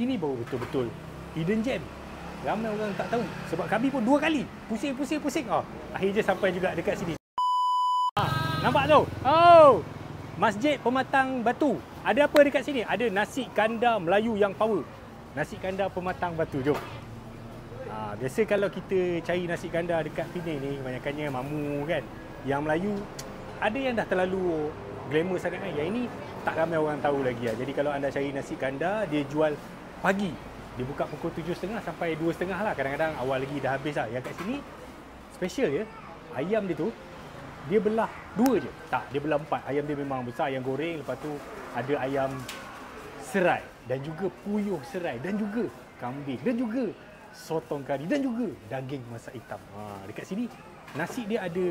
Ini baru betul-betul hidden gem. Ramai orang tak tahu. Sebab kami pun 2 kali pusing. Akhirnya sampai juga dekat sini. Nampak tu? Oh! Masjid Pematang Batu. Ada apa dekat sini? Ada nasi kandar Melayu yang power. Nasi kandar Pematang Batu. Jom. Biasa kalau kita cari nasi kandar dekat Penang ni, kebanyakannya mamu kan. Yang Melayu, ada yang dah terlalu glamour sangat kan. Yang ini tak ramai orang tahu lagi lah. Jadi kalau anda cari nasi kandar, dia jual pagi. Dia buka pukul 7.30 sampai 2.30 lah. Kadang-kadang awal lagi dah habis lah. Yang kat sini, special je. Ayam dia tu, dia belah 2 je. Tak, dia belah 4. Ayam dia memang besar, ayam goreng. Lepas tu ada ayam serai. Dan juga puyuh serai. Dan juga kambing. Dan juga sotong kari. Dan juga daging masak hitam. Dekat sini, nasi dia ada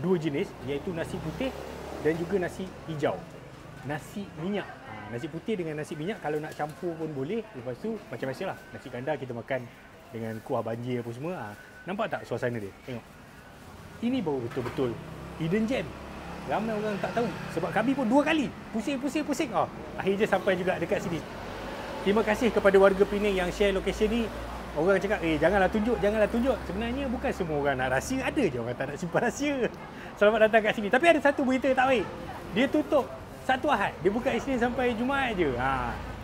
2 jenis. Iaitu nasi putih dan juga nasi hijau. Nasi minyak. Nasi putih dengan nasi minyak kalau nak campur pun boleh. Lepas tu macam biasalah. Nasi kandar kita makan dengan kuah banjir apa semua. Nampak tak suasana dia? Tengok. Ini baru betul-betul hidden gem. Ramai orang tak tahu. Sebab kami pun 2 kali pusing. Akhirnya sampai juga dekat sini. Terima kasih kepada warga Penang yang share lokasi ni. Orang cakap, janganlah tunjuk. Sebenarnya bukan semua orang nak rahsia. Ada je orang tak nak simpan rahsia. Selamat datang kat sini. Tapi ada satu berita tak baik. Dia tutup satu Ahad. Dia buka Isnin sampai Jumaat je.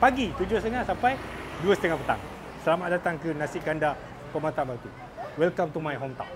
Pagi 7.30 sampai 2.30 petang. Selamat datang ke Nasi Kandar Pematang Batu. Welcome to my hometown.